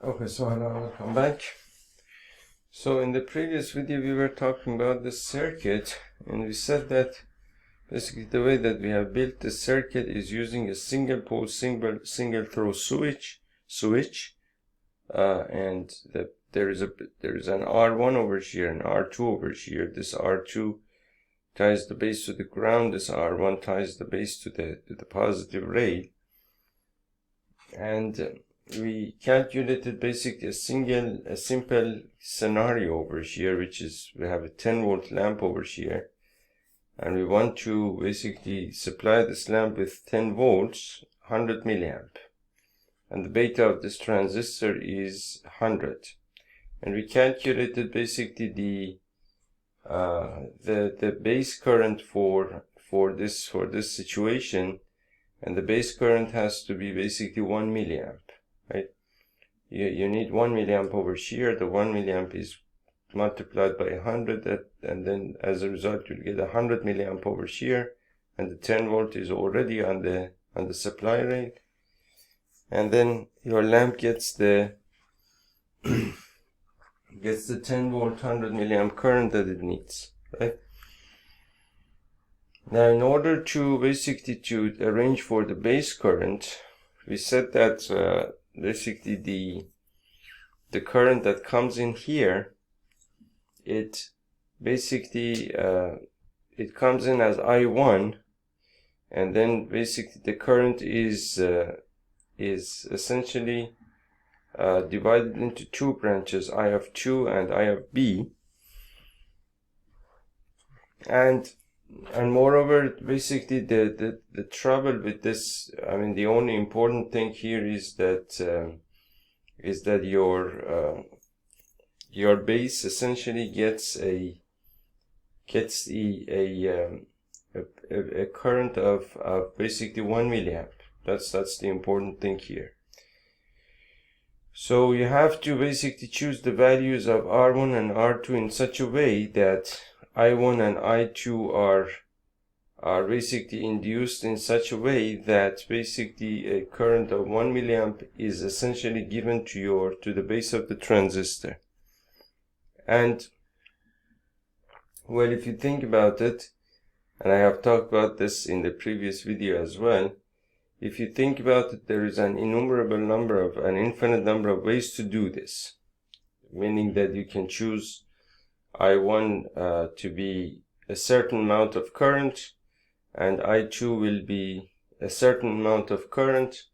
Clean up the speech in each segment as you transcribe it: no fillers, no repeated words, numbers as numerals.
Okay, so hello, welcome back. So in the previous video we were talking about the circuit, and we said that basically the way that we have built the circuit is using a single pole single throw switch, and there is an R1 over here and R2 over here. This R2 ties the base to the ground, this R1 ties the base to the positive rail, and we calculated basically a simple scenario over here, which is we have a 10-volt lamp over here, and we want to basically supply this lamp with 10 volts, 100 milliamp, and the beta of this transistor is 100, and we calculated basically the base current for this situation, and the base current has to be basically 1 milliamp. Right, you need 1 milliamp over here. The 1 milliamp is multiplied by 100, and then as a result you'll get 100 milliamp over here, and the 10 volt is already on the supply rail, and then your lamp gets the 10 volt 100 milliamp current that it needs. Right, now in order to basically to arrange for the base current, we said that basically the current that comes in here, it basically it comes in as I1, and then basically the current is essentially divided into two branches, I of 2 and I of B, and moreover basically the trouble with this, I mean the only important thing here is that your base essentially gets a current of basically 1 milliamp. That's the important thing here. So you have to basically choose the values of R1 and R2 in such a way that I1 and I2 are basically induced in such a way that basically a current of 1 milliamp is essentially given to the base of the transistor. And well, if you think about it, and I have talked about this in the previous video as well, if you think about it, there is an infinite number of ways to do this, meaning that you can choose I1 to be a certain amount of current, and I2 will be a certain amount of current.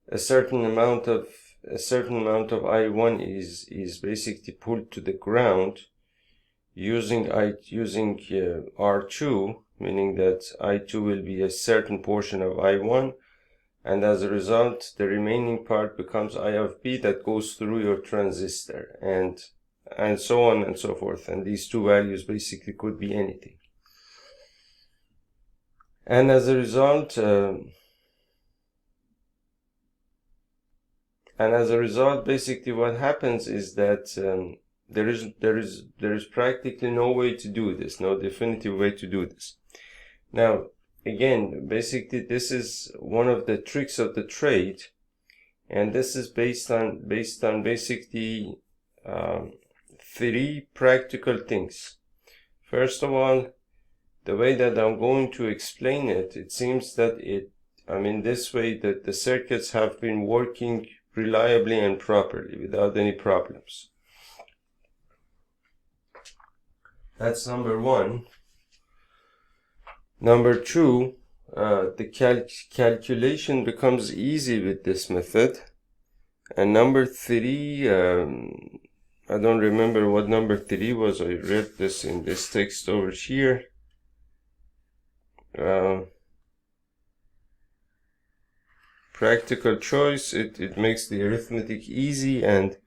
A certain amount of I1 is basically pulled to the ground using R2, meaning that I2 will be a certain portion of I1, and as a result the remaining part becomes I of B that goes through your transistor, and so on and so forth, and these two values basically could be anything. And as a result basically what happens is that there is practically no way to do this, no definitive way to do this. Now again, basically this is one of the tricks of the trade, and this is based on basically three practical things. First of all, the way that I'm going to explain it, it seems that this way that the circuits have been working reliably and properly without any problems. That's number one. Number two, the calculation becomes easy with this method. And number three, I don't remember what number 3 was. I read this in this text over here. Practical choice. It makes the arithmetic easy, and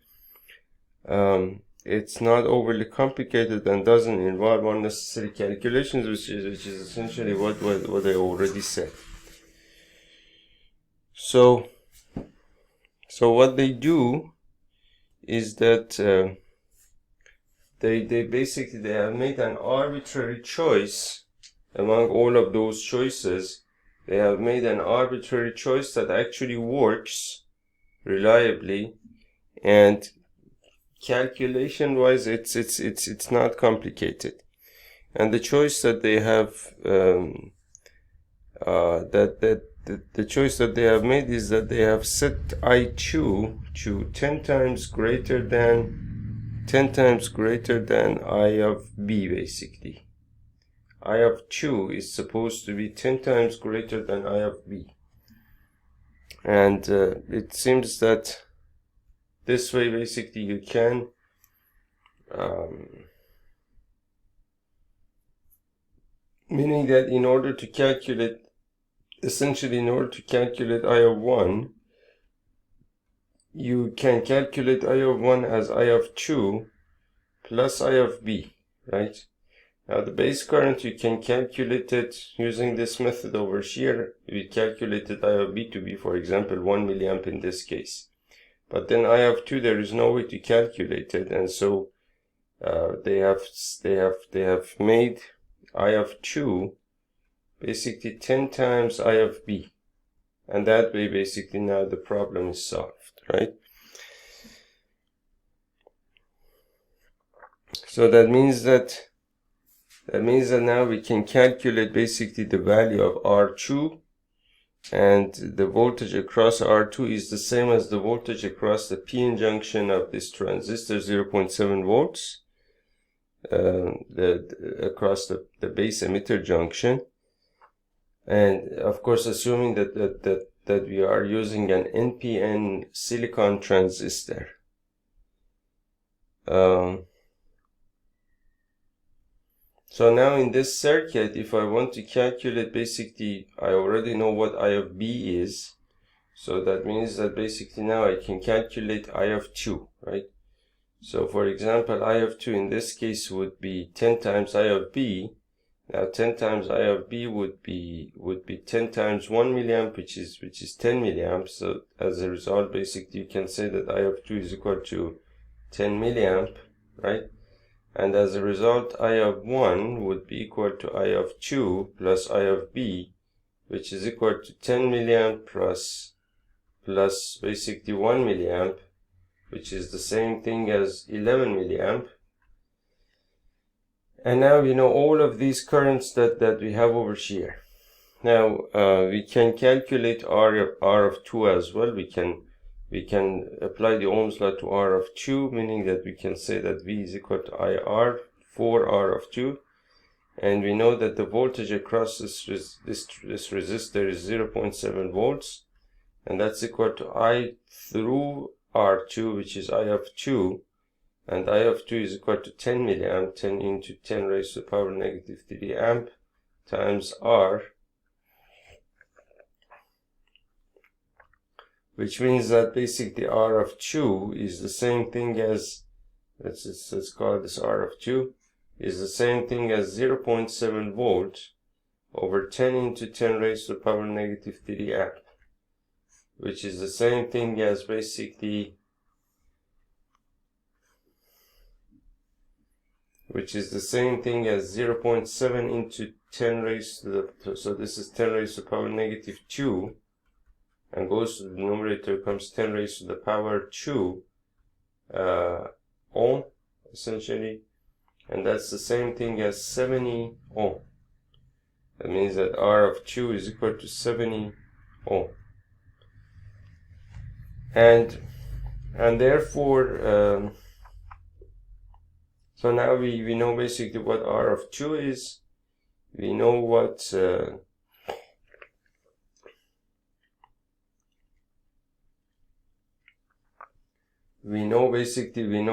it's not overly complicated and doesn't involve unnecessary calculations, which is essentially what I already said. So what they do is that they basically have made an arbitrary choice among all of those choices. They have made an arbitrary choice that actually works reliably, and calculation wise it's not complicated. And the choice that they have the choice that they have made is that they have set I2 to 10 times greater than I of B. Basically I of 2 is supposed to be 10 times greater than I of B, and it seems that this way basically you can meaning that in order to calculate I of 1, you can calculate I of 1 as I of 2 plus I of B, right? Now the base current, you can calculate it using this method over here. We calculated I of B to be, for example, 1 milliamp in this case. But then I of 2, there is no way to calculate it, and so they have made I of 2 basically 10 times I of B, and that way basically now the problem is solved, right? So that means that now we can calculate basically the value of R2, and the voltage across R2 is the same as the voltage across the PN junction of this transistor, 0.7 volts, across the base emitter junction. And of course, assuming that we are using an NPN silicon transistor. So now in this circuit, if I want to calculate, basically I already know what I of B is, so that means that basically now I can calculate I of 2, right? So for example, I of 2 in this case would be 10 times I of B. Now 10 times I of B would be 10 times 1 milliamp, which is 10 milliamps. So as a result, basically you can say that I of 2 is equal to 10 milliamp, right? And as a result, I of 1 would be equal to I of 2 plus I of B, which is equal to 10 milliamp plus basically 1 milliamp, which is the same thing as 11 milliamp. And now we know all of these currents that we have over here. Now we can calculate R of 2 as well. We can apply the Ohm's law to R of 2, meaning that we can say that V is equal to IR for R of 2. And we know that the voltage across this resistor is 0.7 volts. And that's equal to I through R2, which is I of 2. And I of 2 is equal to 10 milliamp, 10 into 10 raised to the power negative 3 amp times R, which means that basically R of 2 is the same thing as, let's call this R of 2, is the same thing as 0.7 volts over 10 into 10 raised to the power negative 3 amp, which is the same thing as basically 0.7 into 10 raised to the, so this is 10 raised to the power negative 2, and goes to the numerator, comes 10 raised to the power 2 ohm, essentially, and that's the same thing as 70 ohm. That means that R of 2 is equal to 70 ohm. And therefore, so now we know basically what R of 2 is. We know what we know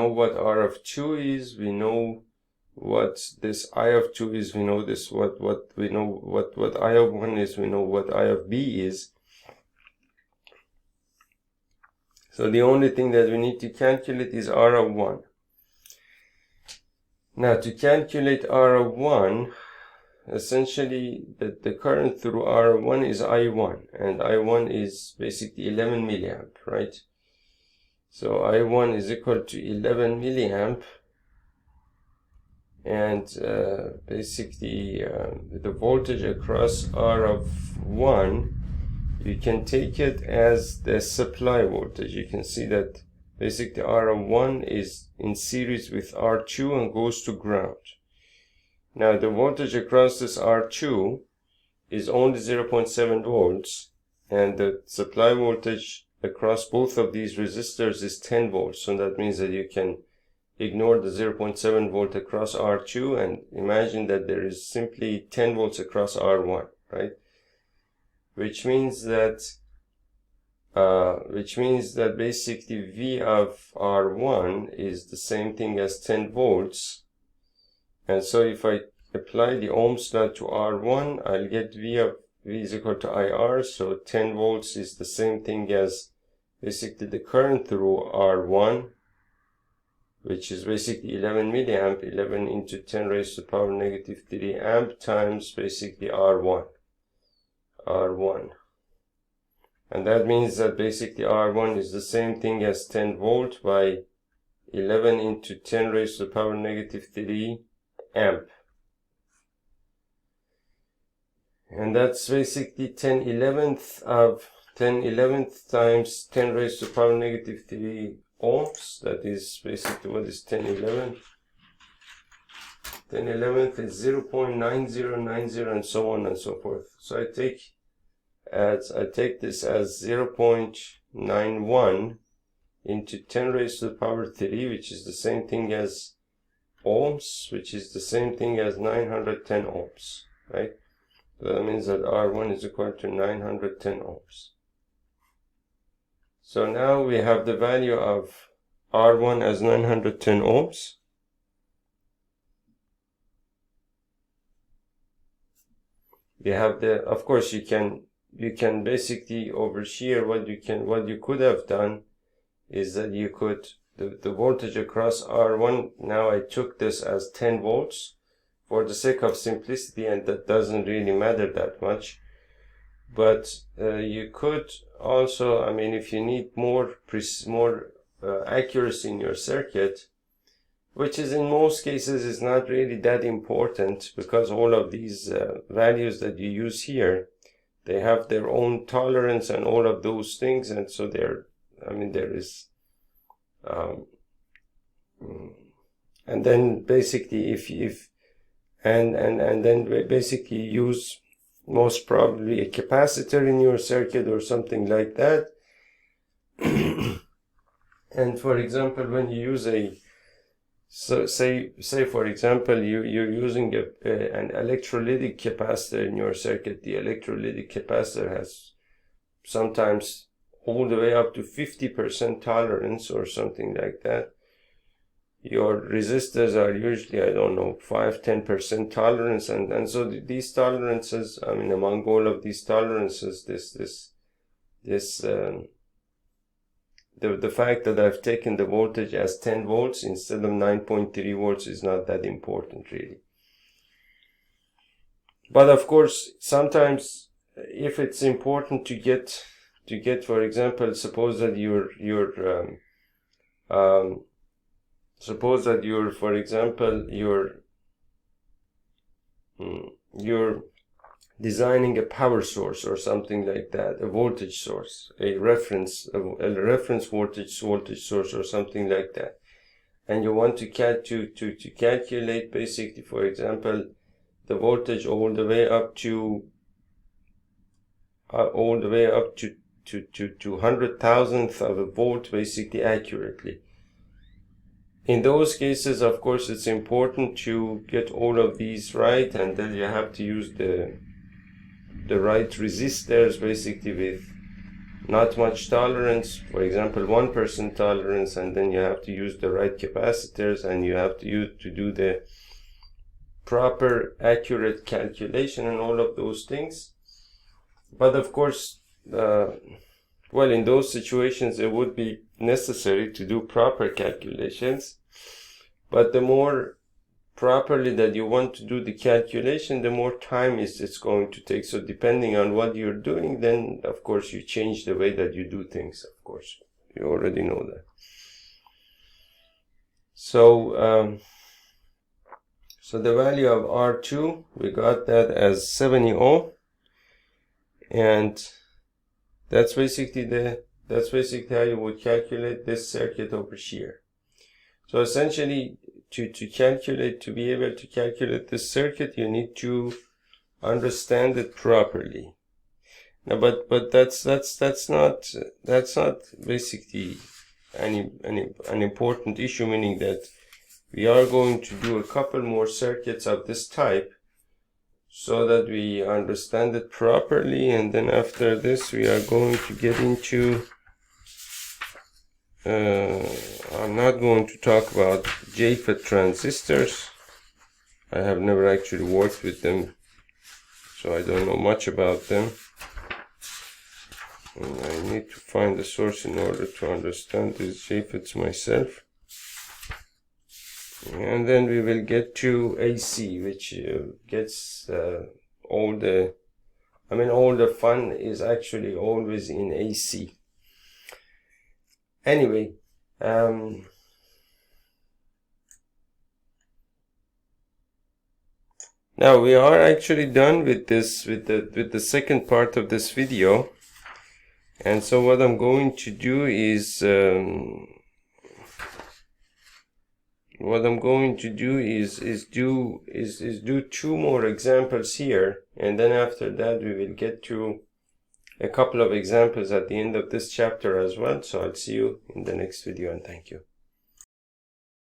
what R of 2 is. We know what this I of 2 is. We know this what I of 1 is. We know what I of B is. So the only thing that we need to calculate is R of 1. Now to calculate R of 1, essentially the current through R of 1 is I1, and I1 is basically 11 milliamp, right? So I1 is equal to 11 milliamp, and basically the voltage across R of 1, you can take it as the supply voltage. You can see that basically R1 is in series with R2 and goes to ground. Now the voltage across this R2 is only 0.7 volts, and the supply voltage across both of these resistors is 10 volts. So that means that you can ignore the 0.7 volt across R2 and imagine that there is simply 10 volts across R1, right? Which means that basically V of R1 is the same thing as 10 volts. And so if I apply the Ohm's law to R1, I'll get V is equal to IR. So 10 volts is the same thing as basically the current through R1, which is basically 11 milliamp, 11 into 10 raised to the power negative 3 amp times basically R1. And that means that basically R1 is the same thing as 10 volt by 11 into 10 raised to the power negative 3 amp. And that's basically 10/11th times 10 raised to the power negative 3 ohms. That is basically, what is 10/11th? 10/11th is 0.9090 and so on and so forth. So I take this as 0.91 into 10 raised to the power 3, which is the same thing as ohms, which is the same thing as 910 ohms, right? So that means that R1 is equal to 910 ohms. So now we have the value of R1 as 910 ohms. We have of course you can basically over here, what you could have done is that you could, the voltage across R1, now I took this as 10 volts for the sake of simplicity, and that doesn't really matter that much. But you could also, I mean, if you need more accuracy in your circuit, which is in most cases is not really that important, because all of these values that you use here, they have their own tolerance and all of those things, and so there is and then basically and then basically use most probably a capacitor in your circuit or something like that. And for example, when you use say for example you're using an electrolytic capacitor in your circuit, the electrolytic capacitor has sometimes all the way up to 50% tolerance or something like that. Your resistors are usually, I don't know, 5-10% tolerance, and so these tolerances, I mean, among all of these tolerances, the fact that I've taken the voltage as 10 volts instead of 9.3 volts is not that important really. But of course, sometimes if it's important to get, for example, suppose that you're designing a power source or something like that, a voltage source, a reference voltage source or something like that, and you want to calculate basically, for example, the voltage all the way up to 100,000th of a volt basically accurately. In those cases, of course, it's important to get all of these right, and then you have to use the right resistors basically with not much tolerance, for example 1% tolerance, and then you have to use the right capacitors, and you have to do the proper accurate calculation and all of those things. But of course, well, in those situations it would be necessary to do proper calculations, but the more properly that you want to do the calculation, the more time it's going to take. So depending on what you're doing, then of course you change the way that you do things. Of course, you already know that. So so the value of R2, we got that as 70 ohm, and that's basically the That's basically how you would calculate this circuit over here. So essentially, to be able to calculate this circuit, you need to understand it properly. Now, but that's not basically an important issue, meaning that we are going to do a couple more circuits of this type so that we understand it properly, and then after this we are going to get into I'm not going to talk about JFET transistors. I have never actually worked with them, so I don't know much about them. And I need to find the source in order to understand these JFETs myself. And then we will get to AC, which gets all the fun is actually always in AC. Anyway, now we are actually done with this, with the second part of this video. And so what I'm going to do is do two more examples here, and then after that we will get to a couple of examples at the end of this chapter as well. So I'll see you in the next video, and thank you.